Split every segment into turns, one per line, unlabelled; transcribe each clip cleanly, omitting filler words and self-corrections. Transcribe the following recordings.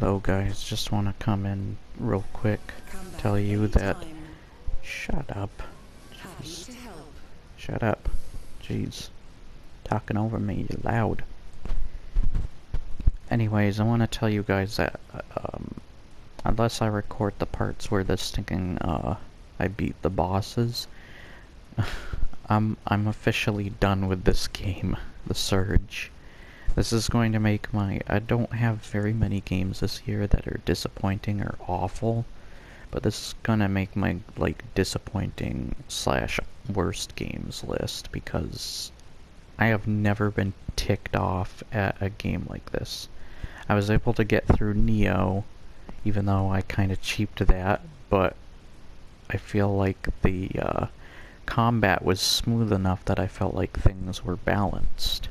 Hello guys, just want to come in real quick, tell you that... Shut up. Just shut up. Jeez. Talking over me, you're loud. Anyways, I want to tell you guys that, unless I record the parts where the stinking, I beat the bosses, I'm officially done with this game, The Surge. This is going to make my... I don't have very many games this year that are disappointing or awful, but this is gonna make my, like, disappointing slash worst games list, because I have never been ticked off at a game like this. I was able to get through Neo, even though I kinda cheaped that, but I feel like the, combat was smooth enough that I felt like things were balanced.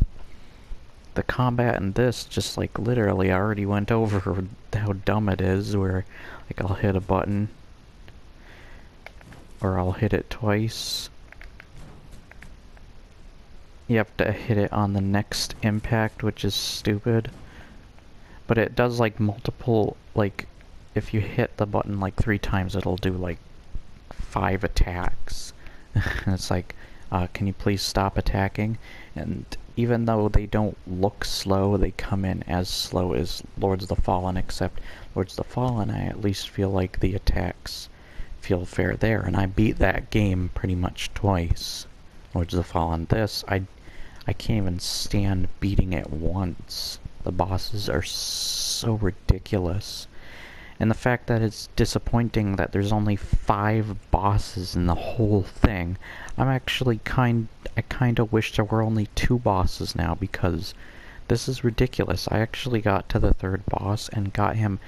The combat in this, just like literally, I already went over how dumb it is, where like I'll hit a button, or I'll hit it twice. You have to hit it on the next impact, which is stupid. But it does like multiple, like, if you hit the button like 3 times, it'll do like 5 attacks. And it's like, can you please stop attacking? And even though they don't look slow, they come in as slow as Lords of the Fallen, except Lords of the Fallen, I at least feel like the attacks feel fair there, and I beat that game pretty much twice. Lords of the Fallen. This, I can't even stand beating it once. The bosses are so ridiculous. And the fact that it's disappointing that there's only 5 bosses in the whole thing. I kinda wish there were only 2 bosses now, because this is ridiculous. I actually got to the 3rd boss and got him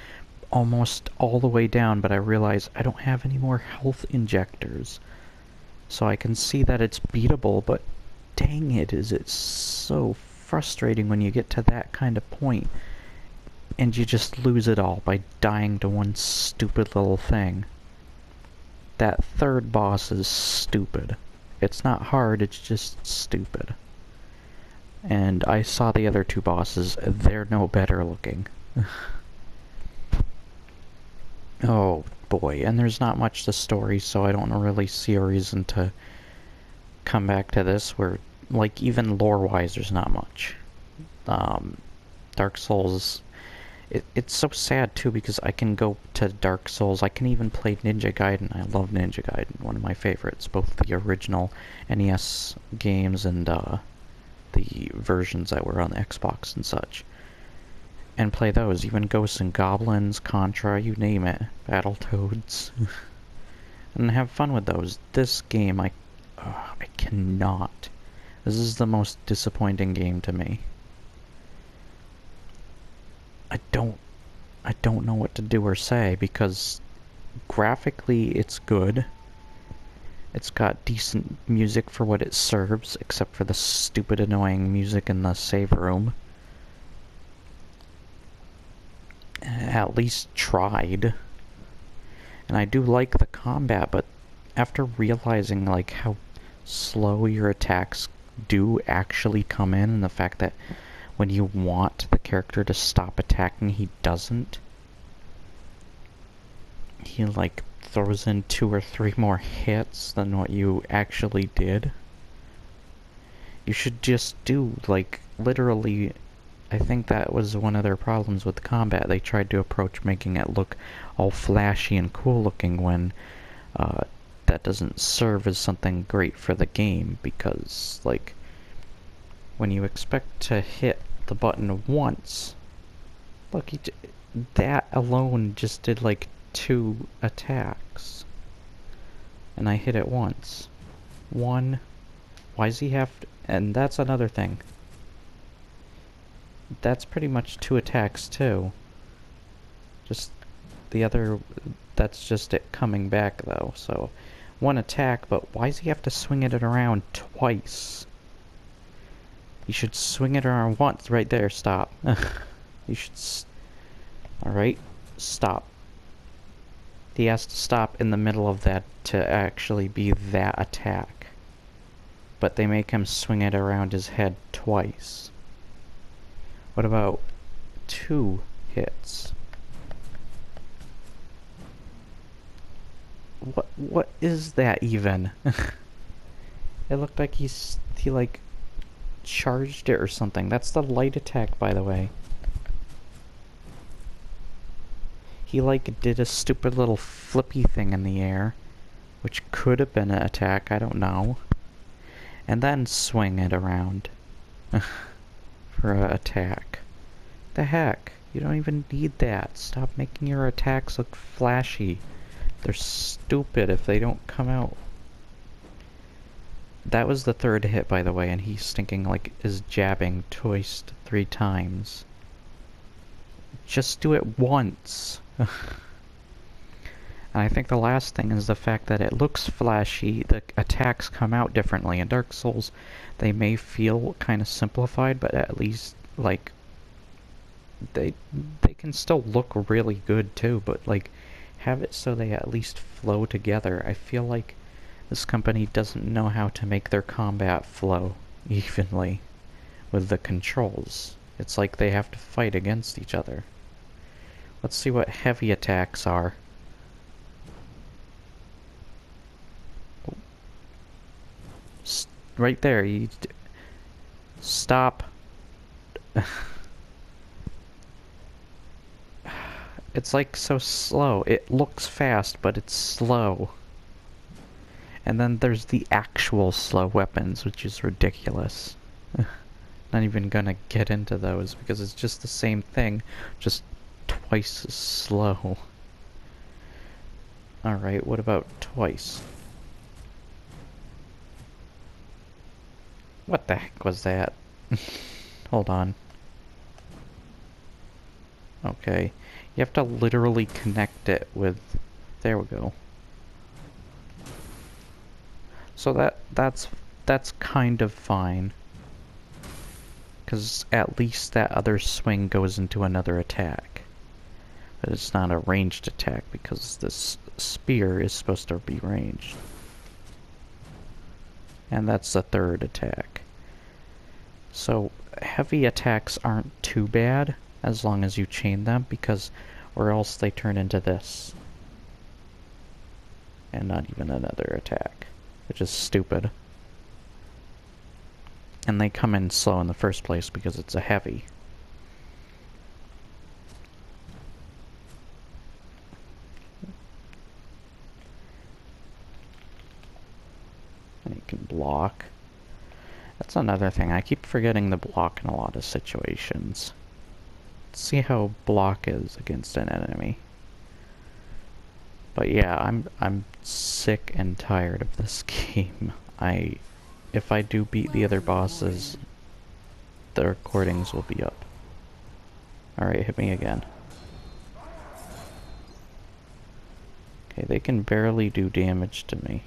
almost all the way down, but I realized I don't have any more health injectors. So I can see that it's beatable, but dang it, is it so frustrating when you get to that kind of point. And you just lose it all by dying to one stupid little thing. That 3rd boss is stupid. It's not hard, it's just stupid. And I saw the other 2 bosses, they're no better looking. Oh boy, and there's not much to story, so I don't really see a reason to come back to this, where, like, even lore-wise, there's not much. Dark Souls... It's so sad, too, because I can go to Dark Souls. I can even play Ninja Gaiden. I love Ninja Gaiden, one of my favorites. Both the original NES games and the versions that were on the Xbox and such. And play those. Even Ghosts and Goblins, Contra, you name it. Battletoads. And have fun with those. This game, I cannot. This is the most disappointing game to me. I don't know what to do or say, because graphically it's good. It's got decent music for what it serves, except for the stupid annoying music in the save room. At least tried. And I do like the combat, but after realizing like how slow your attacks do actually come in, and the fact that when you want the character to stop attacking, he doesn't. He, like, throws in 2 or 3 more hits than what you actually did. You should just do, like, literally... I think that was one of their problems with the combat. They tried to approach making it look all flashy and cool looking when that doesn't serve as something great for the game, because, like, when you expect to hit the button once, look, that alone just did like 2 attacks, and I hit it once. 1. Why does he have to? And that's another thing. That's pretty much 2 attacks too. Just the other, that's just it coming back though. So 1 attack, but why does he have to swing it around twice? You should swing it around once. Right there, stop. You should... Alright, stop. He has to stop in the middle of that to actually be that attack. But they make him swing it around his head twice. What about 2 hits? What is that even? It looked like he like charged it or something. That's the light attack, by the way. He like did a stupid little flippy thing in the air, which could have been an attack, I don't know. And then swing it around for an attack. The heck? You don't even need that. Stop making your attacks look flashy. They're stupid if they don't come out. That was the third hit, by the way, and he's stinking like is jabbing twice 3 times. Just do it once. And I think the last thing is the fact that it looks flashy, the attacks come out differently. In Dark Souls, they may feel kind of simplified, but at least, like, they can still look really good too, but, like, have it so they at least flow together. I feel like this company doesn't know how to make their combat flow evenly with the controls. It's like they have to fight against each other. Let's see what heavy attacks are. Right there, you stop. It's like so slow. It looks fast, but it's slow. And then there's the actual slow weapons, which is ridiculous. Not even gonna get into those because it's just the same thing, just twice as slow. Alright, what about twice? What the heck was that? Hold on. Okay. You have to literally connect it with... There we go. So that's kind of fine. Because at least that other swing goes into another attack. But it's not a ranged attack because this spear is supposed to be ranged. And that's the third attack. So heavy attacks aren't too bad as long as you chain them, because or else they turn into this. And not even another attack, which is stupid. And they come in slow in the first place because it's a heavy. And you can block. That's another thing. I keep forgetting to block in a lot of situations. Let's see how block is against an enemy. But yeah, I'm sick and tired of this game. If I do beat the other bosses, the recordings will be up. Alright, hit me again. Okay, they can barely do damage to me.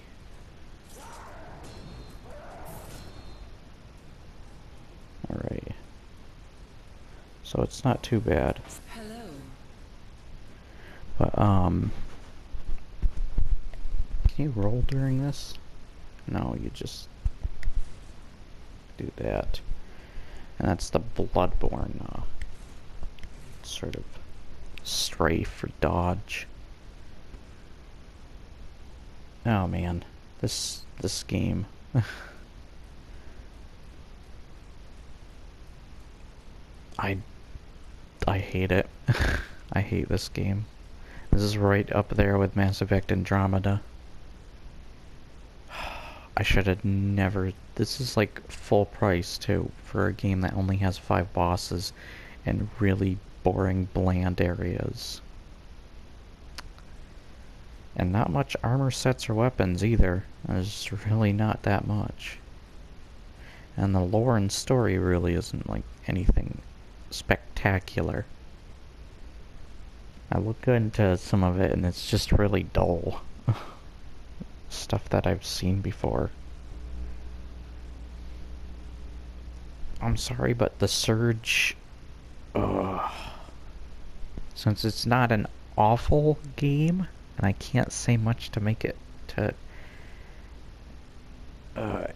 Alright. So it's not too bad.
Hello.
But, can you roll during this? No, you just do that. And that's the Bloodborne, sort of strafe or dodge. Oh man, this game. I hate it. I hate this game. This is right up there with Mass Effect Andromeda. I should have never... This is like full price too, for a game that only has 5 bosses and really boring, bland areas. And not much armor sets or weapons either. There's really not that much. And the lore and story really isn't like anything spectacular. I look into some of it and it's just really dull. Stuff that I've seen before. I'm sorry, but the Surge... Since it's not an awful game, and I can't say much to make it to...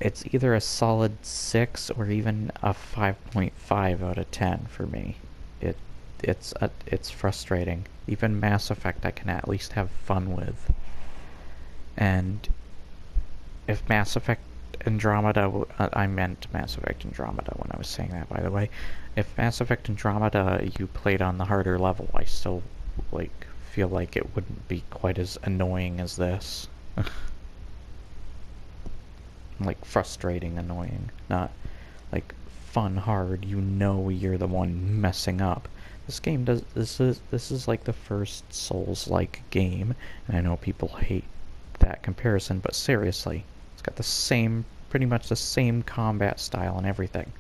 it's either a solid 6 or even a 5.5 out of 10 for me. It's frustrating. Even Mass Effect I can at least have fun with. And if Mass Effect Andromeda, I meant Mass Effect Andromeda when I was saying that, by the way. If Mass Effect Andromeda you played on the harder level, I still, like, feel like it wouldn't be quite as annoying as this. Like, frustrating annoying, not, like, fun hard, you know you're the one messing up. This game does, this is like the first Souls-like game, and I know people hate that comparison, but seriously, it's got the same, pretty much the same combat style and everything.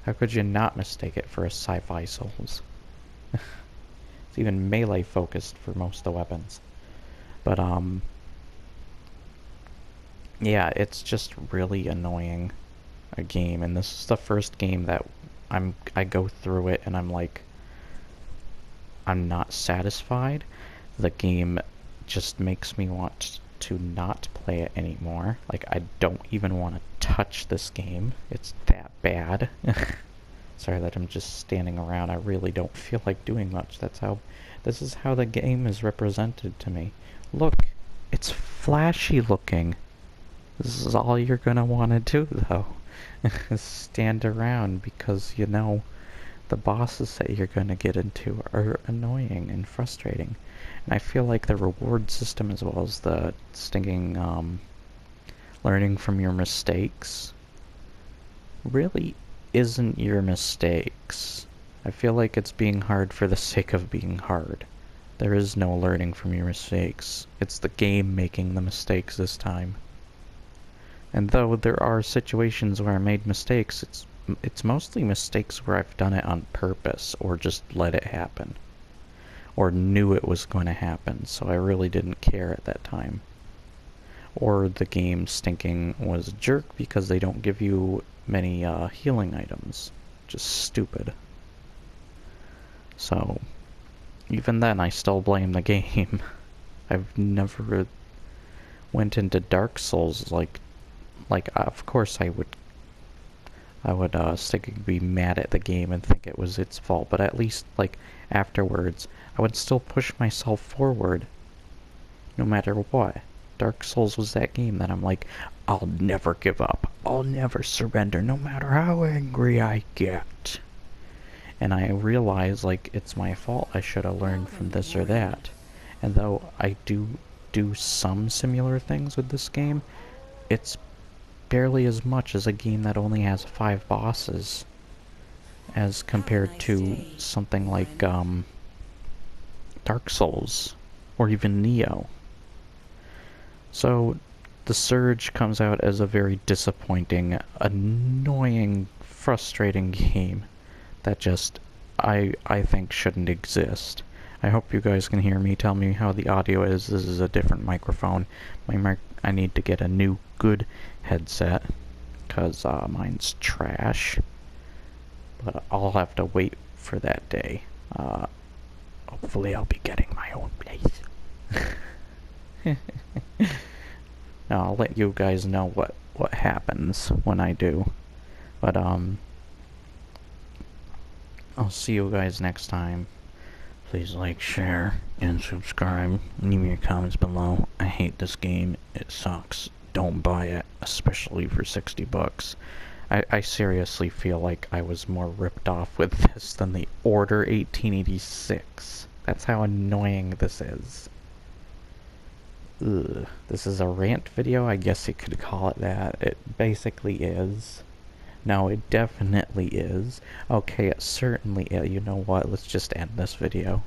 How could you not mistake it for a sci-fi Souls? It's even melee focused for most of the weapons. But, yeah, it's just really annoying, a game, and this is the first game that I go through it and I'm like, I'm not satisfied. The game just makes me want to not play it anymore. Like, I don't even want to touch this game. It's that bad. Sorry that I'm just standing around. I really don't feel like doing much. This is how the game is represented to me. Look, it's flashy looking. This is all you're gonna want to do, though. Stand around because, you know, the bosses that you're gonna get into are annoying and frustrating. And I feel like the reward system, as well as the stinking, learning from your mistakes, really isn't your mistakes. I feel like it's being hard for the sake of being hard. There is no learning from your mistakes. It's the game making the mistakes this time. And though there are situations where I made mistakes, it's mostly mistakes where I've done it on purpose, or just let it happen. Or knew it was going to happen, so I really didn't care at that time. Or the game stinking was a jerk because they don't give you many healing items. Just stupid. So, even then I still blame the game. I've never went into Dark Souls like of course I would be mad at the game and think it was its fault, but at least, like, afterwards, I would still push myself forward, no matter what. Dark Souls was that game that I'm like, I'll never give up. I'll never surrender, no matter how angry I get. And I realize, like, it's my fault. I should have learned from this or that. And though I do some similar things with this game, it's barely as much as a game that only has 5 bosses, as compared to something like Dark Souls or even Neo. So the Surge comes out as a very disappointing, annoying, frustrating game that just I think shouldn't exist. I hope you guys can hear me. Tell me how the audio is. This is a different microphone. I need to get a new good headset, because mine's trash. But I'll have to wait for that day. Hopefully I'll be getting my own place. Now I'll let you guys know what happens when I do. But I'll see you guys next time. Please like, share, and subscribe. Leave your comments below. I hate this game. It sucks. Don't buy it, especially for 60 bucks. I seriously feel like I was more ripped off with this than the Order 1886. That's how annoying this is. Ugh. This is a rant video, I guess you could call it that. It basically is. No, it definitely is. Okay, it certainly is. You know what? Let's just end this video.